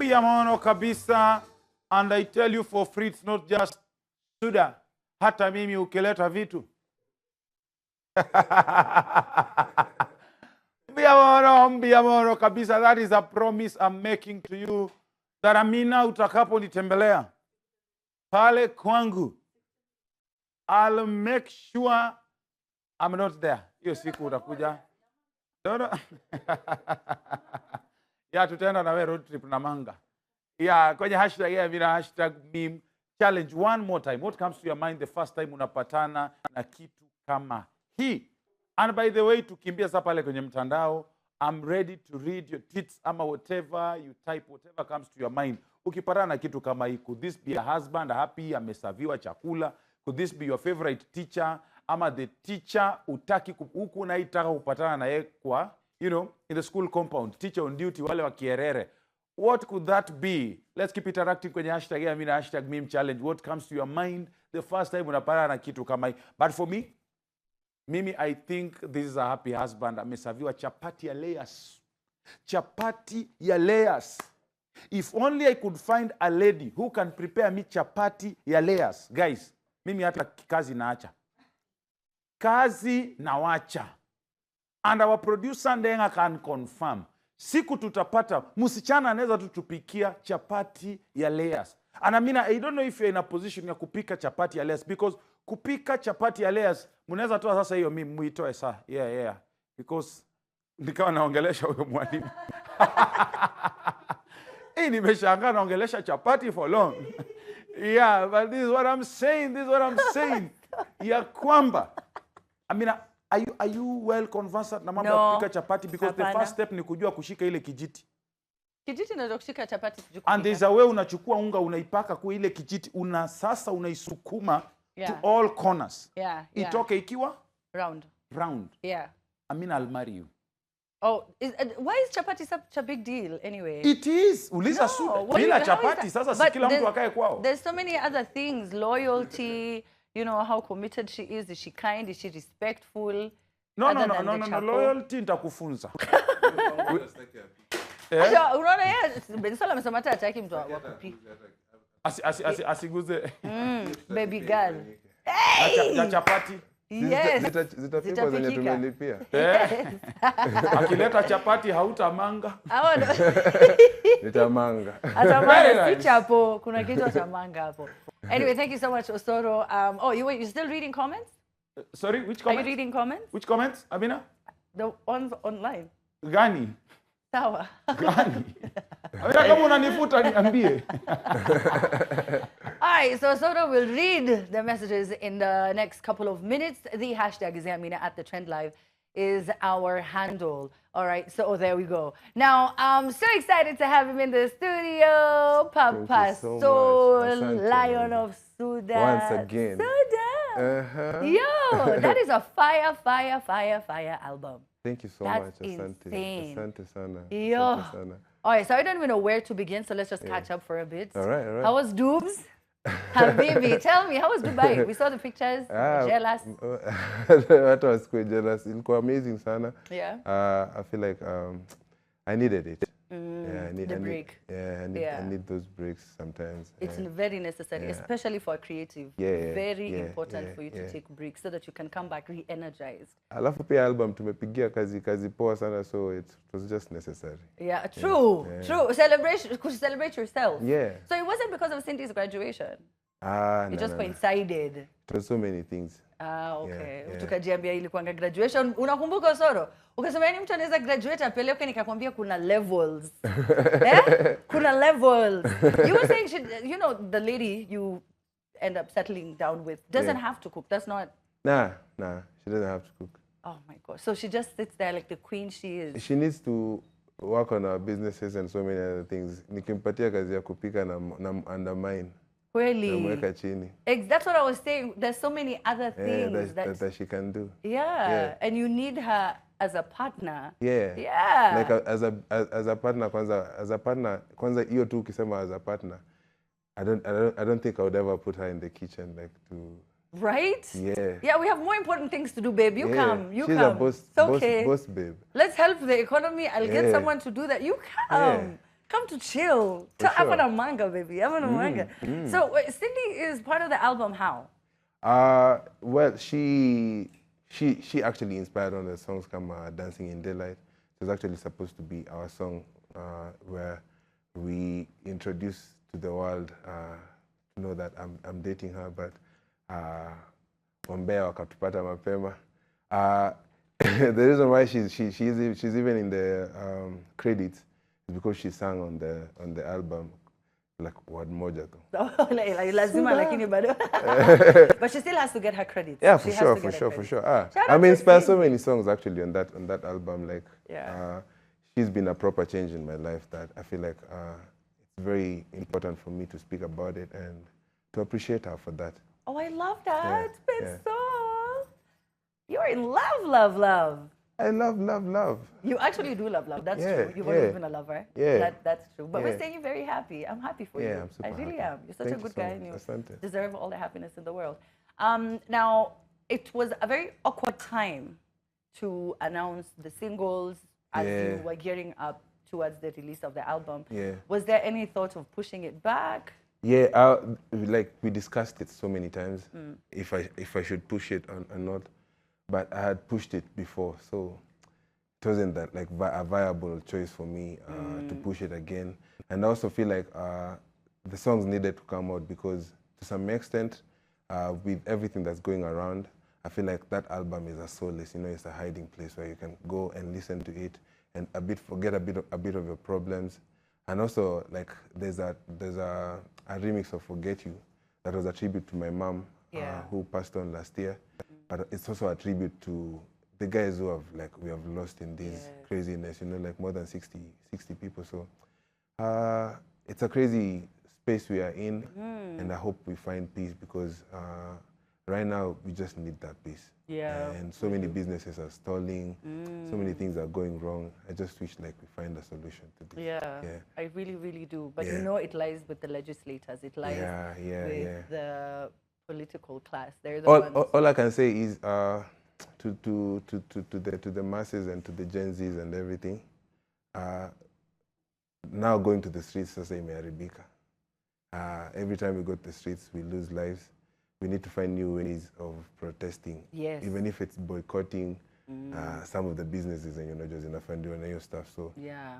Mbia maono kabisa. And I tell you for free, it's not just Suda. Hata mimi ukileta vitu. Mbia maono kabisa. That is a promise I'm making to you. That Amina utakapo nitembelea pale kwangu, I'll make sure I'm not there. Hiyo siku utakuja. No. Ya tutaenda na wewe road trip na manga. Ya kwenye hashtag ya Amina hashtag meme challenge one more time. What comes to your mind the first time unapatana na kitu kama hii? And by the way, tukimbia sasa pale kwenye mtandao, I'm ready to read your tweets ama whatever you type, whatever comes to your mind. Ukipatana na kitu kama hii, could this be a husband happy amesaviwa chakula? Could this be your favorite teacher? Ama the teacher utaki huku unaitaka kupatana na yeye kwa, you know, in the school compound, teacher on duty, wale wa kierere. What could that be? Let's keep interacting kwenye hashtag ya Amina hashtag meme challenge. What comes to your mind the first time unapatana na kitu kama hii? But for me, Mimi, I think this is a happy husband. Amesaviwa chapati ya layers. Chapati ya layers. If only I could find a lady who can prepare me chapati ya layers. Guys, mimi hata kazi naacha. Kazi nawacha. And our producer Ndenga can confirm. Siku tutapata, musichana anaweza tutupikia chapati ya layers. And I mean, I don't know if you're in a position ya kupika chapati ya layers, because kupika chapati ya layers, munaweza toa sasa hiyo mimi muitoe saa. Yeah. Because nikawa naongelesha huyo mwalimu. Nimeshangaa naongelesha chapati for long. Yeah, but this is what I'm saying. Ya kwamba, I mean, are you well conversant na mambo ya kupika chapati? Because the first step ni kujua kushika ile kijiti. Kijiti ndio kushika chapati sijui. And there's a way unachukua unga unaipaka kwa ile kijiti, sasa unaisukuma to all corners. Itoke ikiwa round. Yeah. I mean, I'll marry you. Oh, why is chapati such a big deal anyway? It is. Uliza Suda. Bila chapati sasa si kila mtu akae kwao. There's so many other things, loyalty, you know, how committed she is she kind, is she respectful? No, loyalty nitakufunza. Unaona yeye Bensoul amesema hataki mtu wa kupika. Asiguze. Baby girl. Ya chapati. Yes. Zitapikwa zenye tumelipia. Akileta chapati hautamanga. Nitamanga. Atamanga si chapo, kuna kitu atamanga hapo. Anyway, thank you so much, Osoro. You're still reading comments? Sorry, which comments? Are you reading comments? Which comments, Amina? The ones online. Gani? Sawa. Gani? Amina, kama unanifuta niambie. All right, so Osoro will read the messages in the next couple of minutes. The hashtag is Amina at the Trend Live is our handle. All right, so there we go. Now, I'm so excited to have him in the studio. Papa Soul, Lion of Sudan. Once again. Sudan. Yo, that is a fire album. Thank you so That's much, Asante. Insane. Asante sana. Yo. Asante sana. All right, so I don't even know where to begin, so let's just catch up for a bit. All right. How was Dubs? Habibi, tell me, how was Dubai? We saw the pictures. Jealous? Watu wasikuwe jealous. Ilikuwa amazing sana. Yeah. I feel like I needed it. The break. I need those breaks sometimes. It's very necessary, especially for a creative. Very important for you to take breaks so that you can come back re-energized. Alafu pia album tumepigia kazi poa sana, so it was just necessary. Yeah, true. Celebrate yourself. Yeah. So it wasn't because of Cindy's graduation. It just coincided. It was so many things. Okay. Tukajiambia ilikuanga graduation. Unakumbuka Osoro? Ukasema yani mtu anaweza graduate apeleke nikakwambia kuna levels. Kuna levels. You were saying the lady you end up settling down with doesn't have to cook. That's not. Nah, she doesn't have to cook. Oh my God. So she just sits there like the queen she is. She needs to work on her businesses and so many other things. Nikimpatia kazi ya kupika na undermine. Really? That's what I was saying. There's so many other things that she can do. Yeah, and you need her as a partner. Yeah. Like as a partner, kwanza hiyo tu ukisema as a partner, I don't think I would ever put her in the kitchen like to. Right? Yeah, we have more important things to do, babe. You come. She's a boss babe. Let's help the economy. I'll get someone to do that. You come. come to chill. For I'm on sure. a manga, baby. I'm on a manga. So Cindy is part of the album. How? Well, she actually inspired on the songs come Dancing in Daylight. It was actually supposed to be our song where we introduce to the world to know that I'm dating her, but Ombea wakatupata mapema. The reason why she's even in the credits is because she sang on the album like word moja tu. Like lazima lakini bado. But she still has to get her credits. Yeah, She for has sure, to for get her sure, for credits. sure. Shout I'm out to inspired so Cindy. many songs actually on that album. Like, Yeah. she's been a proper change in my life that I feel like it's very important for me to speak about it and to appreciate her for that. Oh, I love that. yeah. Bensoul. You're in love, love, love. I love. You actually do love love. That's Yeah, true. You've yeah. always been a lover. Yeah. That's true. But we're Yeah. saying you're very happy. I'm happy for you. Yeah, I'm super I really happy. am. You're such Thank a you good so guy much. and you Asante. deserve all the happiness in the world. Now, it was a very awkward time to announce the singles as you were gearing up towards the release of the album. Yeah. Was there any thought of pushing it back? Yeah, like we discussed it so many times, if I should push it or not, but I had pushed it before, so it wasn't that like a viable choice for me to push it again. And I also feel like the songs needed to come out because to some extent, with everything that's going around, I feel like that album is a solace. You know, it's a hiding place where you can go and listen to it and forget a bit of your problems. And also, like, there's a remix of Forget You that was a tribute to my mom, who passed on last year. But it's also a tribute to the guys who we have lost in this craziness, you know, like more than 60 people. So it's a crazy space we are in, and I hope we find peace because right now we just need that peace. Yeah. And so many businesses are stalling, so many things are going wrong. I just wish like we find a solution to this. Yeah, I really, really do. But you know, it lies with the legislators. It lies with the political class. They're the ones. All I can say is to the masses and to the Gen Zs and everything. Now going to the streets, sasa imeharibika. Every time we go to the streets, we lose lives. We need to find new ways of protesting. Yes. Even if it's boycotting some of the businesses and doing your stuff. So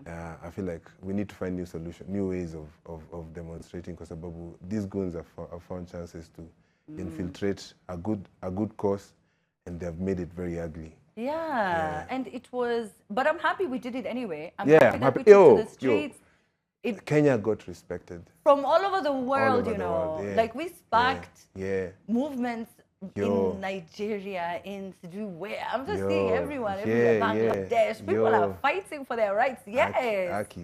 I feel like we need to find new ways of demonstrating because these goons have found chances to infiltrate a good cause, and they have made it very ugly. Yeah, and it was, but I'm happy we did it anyway. I'm Yeah, happy I'm that happy. we took to the Yo. streets. Kenya got respected. From all over the world, over you the know. world, yeah. Like we sparked Yeah. movements Yo. in Nigeria, in where I'm just Yo. seeing everywhere, Yeah, Bangladesh. yeah. People are Yo. fighting for their rights. Yes.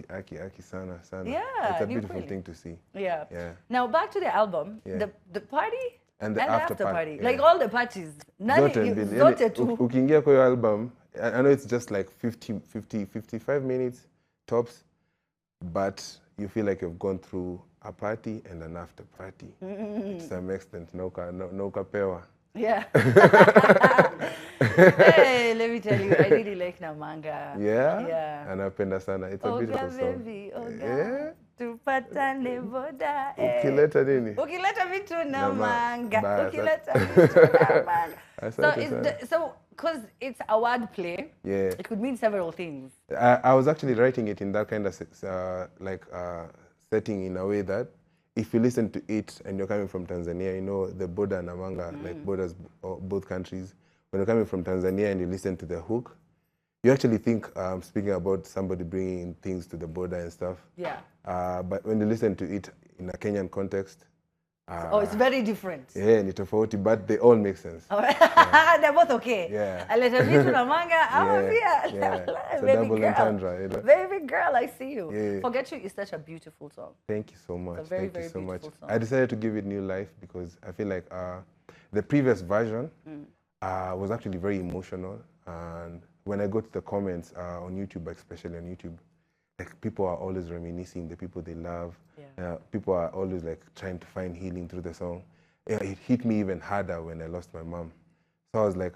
Aki, sana. Yeah, It's a ni beautiful kweli. thing to see. Yeah. Yeah. Now back to the album, Yeah. the party And the after party, Like yeah. all the parties. Zote tu. Ukiingia kwa hiyo album, I know it's just like 55 minutes tops, but you feel like you've gone through a party and an after party to some extent. No kapewa. Yeah. Hey, let me tell you, I really like Namanga. Yeah? Yeah. Anapenda sana. It's a beautiful song. Baby, Yeah. tupatane boda. Ukileta nini? Ukileta vitu Namanga. Bas. Ukileta vitu Namanga. Asante sana. So, because it's a word play, Yeah. it could mean several things. I was actually writing it in that kind of setting in a way that if you listen to it and you're coming from Tanzania, you know the border and Namanga, like borders both countries. When you're coming from Tanzania and you listen to the hook, you actually think speaking about somebody bringing things to the border and stuff. Yeah. But when you listen to it in a Kenyan context, It's very different. yeah, ni tofauti, but they all make sense. They're both okay. Yeah. Aleta vitu Namanga, Yeah. It's a double girl. entendre, you know? Baby girl, I see you. Yeah. Forget You is such a beautiful song. Thank you so much. It's a very, Thank you so very much. beautiful song. I decided to give it new life because I feel like the previous version was actually very emotional. And when I go to the comments on YouTube, especially on YouTube, like people are always reminiscing the people they love. Yeah. People are always like trying to find healing through the song. It hit me even harder when I lost my mom. So I was like,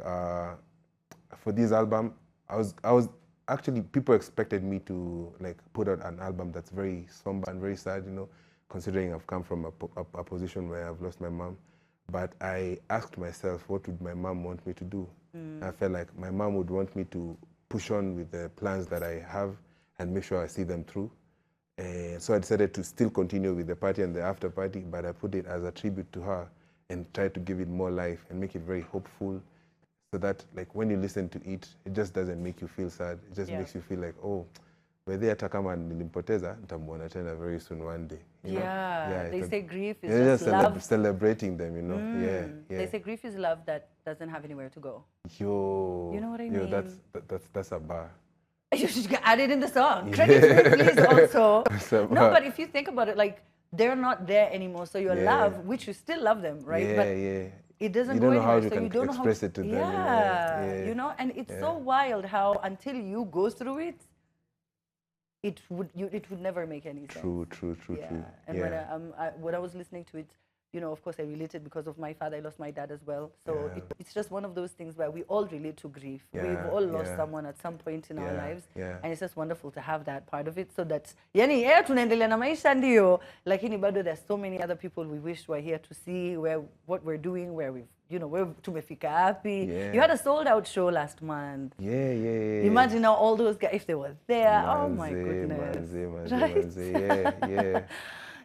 for this album, I was actually people expected me to like put out an album that's very somber and very sad, you know, considering I've come from a position where I've lost my mom. But I asked myself, what would my mom want me to do? I felt like my mom would want me to push on with the plans that I have and make sure I see them through. So I decided to still continue with the party and the after party, but I put it as a tribute to her and try to give it more life and make it very hopeful, so that like when you listen to it, it just doesn't make you feel sad. It just makes you feel like, oh, whether hata kama nilimpoteza, nitamuona tena very soon one day. You know? They say grief is just love. Celebrating them, you know. Yeah. They say grief is love that doesn't have anywhere to go. Yo. You know what I mean? That's a bar. You should add it in the song. Credit to me, please, also. No, but if you think about it, like, they're not there anymore. So your love, which you still love them, right? But it doesn't go anywhere. So you don't know how to express it to them. You know, and it's so wild how until you go through it, it would never make any sense. True. And when I was listening to it, you know, of course I related because of my father. I lost my dad as well. So it's just one of those things where we all relate to grief. We've all lost someone at some point in our lives. And it's just wonderful to have that part of it. So that, tunaendelea na maisha ndio, lakini bado there's so many other people we wish were here to see what we're doing, where we've, you know, where tumefika happy. You had a sold out show last month. Imagine now all those guys, if they were there. Oh my goodness. Yeah.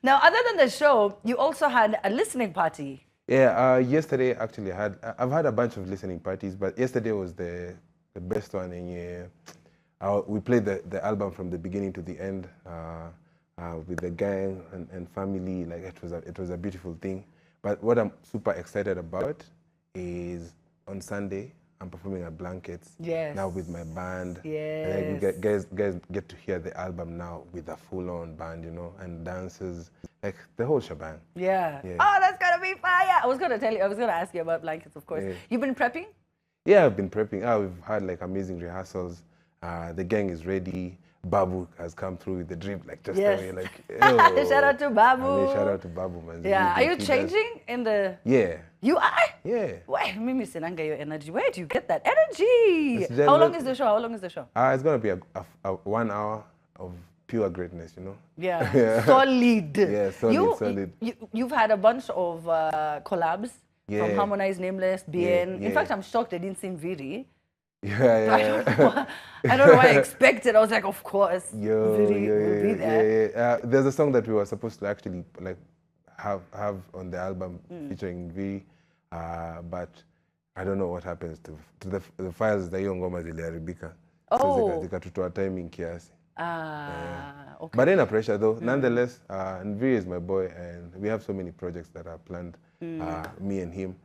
Now, other than the show, you also had a listening party. Yeah, yesterday actually I've had a bunch of listening parties, but yesterday was the best one. And we played the album from the beginning to the end with the gang and family. Like it was a beautiful thing. But what I'm super excited about is on Sunday, I'm performing at Blankets now with my band. And guys get to hear the album now with a full-on band, you know, and dances, like the whole shebang. Oh, that's gonna be fire! I was gonna ask you about Blankets, of course. You've been prepping? Yeah, I've been prepping. We've had like amazing rehearsals. The gang is ready. Babu has come through with the drip, like just the way, like. Shout out to Babu. Shout out to Babu, man. Yeah, are you changing in the? Yeah. You are? Yeah. Wait, Mimi Sinanga, your energy. Where do you get that energy? How long is the show? It's gonna be a 1 hour of pure greatness, you know. Solid. Yeah, solid. You've had a bunch of collabs from Harmonize, Nameless, Bien. In fact, I'm shocked they didn't seem Viri. I don't know why I expected. I was like, of course, Viri will be there. There's a song that we were supposed to actually like have on the album featuring Viri, but I don't know what happens to the files za hiyo ngoma ziliharibika. So zikatutoa timing kiasi. Okay. But in a pressure though, nonetheless, and Viri is my boy, and we have so many projects that are planned, me and him.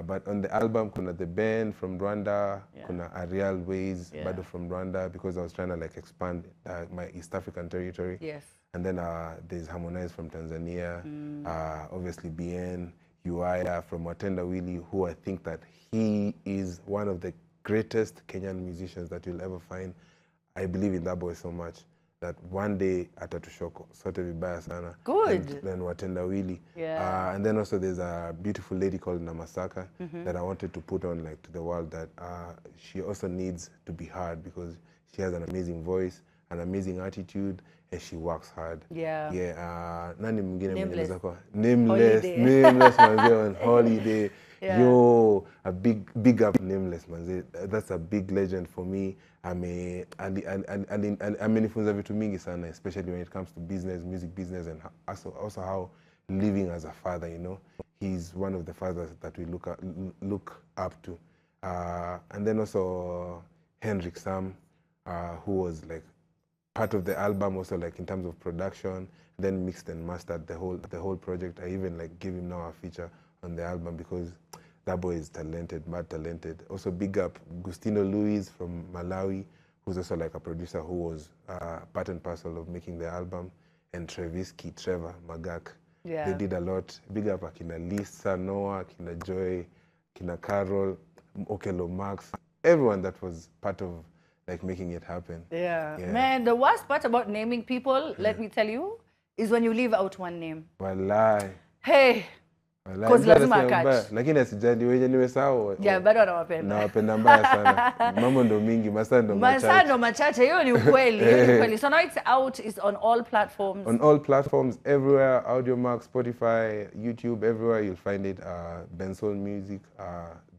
But on the album, kuna the band from Rwanda, kuna Ariel Ways, bado from Rwanda, because I was trying to like expand my East African territory. And then there's Harmonize from Tanzania, obviously Bien, Uaya from Watenda Willie, who I think that he is one of the greatest Kenyan musicians that you'll ever find. I believe in that boy so much that one day atatushoko sote vibaya sana. Good. Then Watenda Willie. And then also there's a beautiful lady called Namasaka that I wanted to put on like to the world, that she also needs to be heard because she has an amazing voice, an amazing attitude, and she works hard. Nani mwingine mwenye kwa Nameless manze on Holiday. Yo, a big up Nameless manze. That's a big legend for me. Amenifunza vitu mingi sana, especially when it comes to business, music business, and also how living as a father, you know. He's one of the fathers that we look up to. And then also Henrik Sam, who was like part of the album also, like in terms of production, then mixed and mastered the whole project. I even like give him now a feature on the album because that boy is talented, mad talented. Also big up Gustino Luis from Malawi, who's also like a producer who was part and parcel of making the album, and Trevor Magak. They did a lot. Big up Akina Lisa, Noah, Kina Joy, Kina Carol, Okelo Max, everyone that was part of like making it happen. Man, the worst part about naming people, let me tell you, is when you leave out one name. Wallahi. Hey. Because lazima catch. Lakini asijali wenye nimesahau. Yeah, bado anawapenda. Nawapenda mbaya sana. Mambo ndo mingi, masaa ndo machache. Masaa ndo machache, hiyo ni ukweli, hiyo ni ukweli. So now it's out, it's on all platforms. On all platforms, everywhere, Audiomack, Spotify, YouTube, everywhere you'll find it. Bensoul music,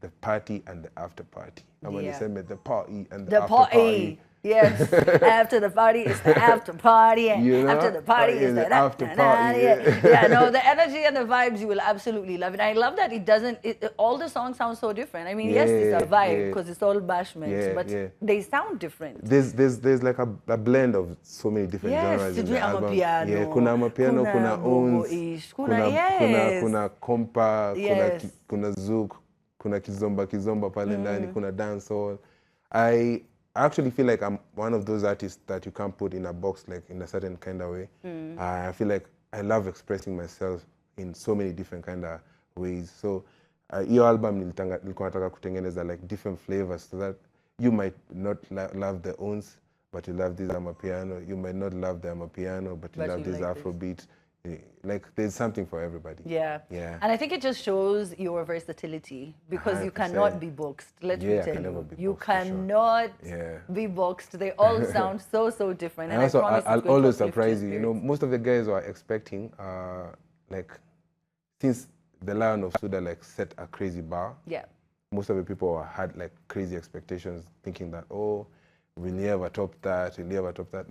the party and the after party. I'm going to say the party and the after party. Yes, after the party is the after party, you know? After the party is the after party. Yeah, no, the energy and the vibes you will absolutely love it. I love that it doesn't. All the songs sound so different. I mean, yes, it's a vibe because it's all bashment, but they sound different. There's like a blend of so many different genres in the album. Piano, kuna amapiano, kuna ons, kuna kompa, kuna zouk, kuna kizomba pale ndani, kuna dancehall. I actually feel like I'm one of those artists that you can't put in a box, like in a certain kind of way. I feel like I love expressing myself in so many different kind of ways. So, your album nilikuwa nataka kutengeneza like different flavors so that you might not love the ons, but you love this amapiano. You might not love the amapiano, but you love this Afrobeat. Like there's something for everybody. Yeah. And I think it just shows your versatility because 100%. You cannot be boxed. Let me tell you. You cannot be boxed. They all sound so different. And also, I'll always surprise you. You know, most of the guys were expecting, like, since the Lion of Suda like set a crazy bar. Yeah. Most of the people had like crazy expectations, thinking that, oh, we'll never top that, we'll never top that.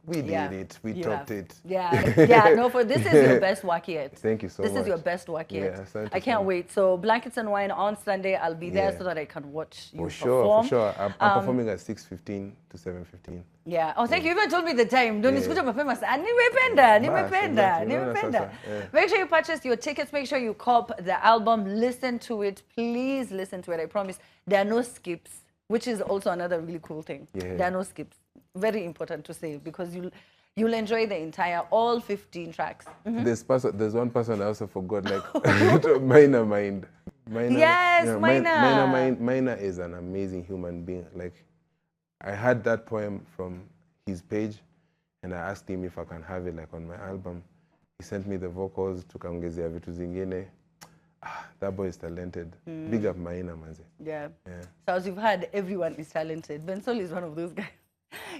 We did it. We topped it. No, this is your best work yet. Thank you so much. This is your best work yet. Yeah, I can't wait. So Blankets and Wine on Sunday, I'll be there so that I can watch you perform. For sure. I'm performing at 6:15 to 7:15. Yeah. Oh, thank you. You even told me the time. Don't nisikuja mapema sana. Nimependa. Make sure you purchase your tickets. Make sure you cop the album. Listen to it. Please listen to it. I promise. There are no skips, which is also another really cool thing. There are no skips. Very important to say because you'll enjoy the entire all 15 tracks. There's one person I also forgot, like Minor Mind. Yes, Minor. Minor is an amazing human being. Like I had that poem from his page, and I asked him if I can have it like on my album. He sent me the vocals, tukaongezea vitu zingine. That boy is talented. Big up Maina, manze. Yeah. So as you've heard, everyone is talented. Bensoul is one of those guys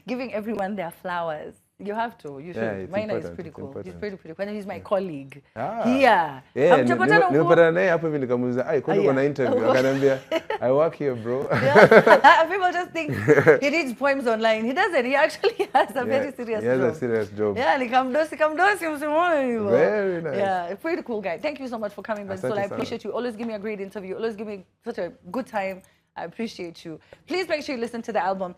giving everyone their flowers. You have to. You should. Maina is pretty cool. He's pretty cool. And he's my colleague. Nimepatana naye hapo hivi nikamuuliza, kwani uko na interview? Akaniambia, I work here, bro. People just think he reads poems online. He doesn't. He actually has a very serious job. He has a serious job. Yeah, nikamdosi msimuone hivyo. Very nice. Yeah, pretty cool guy. Thank you so much for coming, Bensoul. I appreciate you. Always give me a great interview. Always give me such a good time. I appreciate you. Please make sure you listen to the album.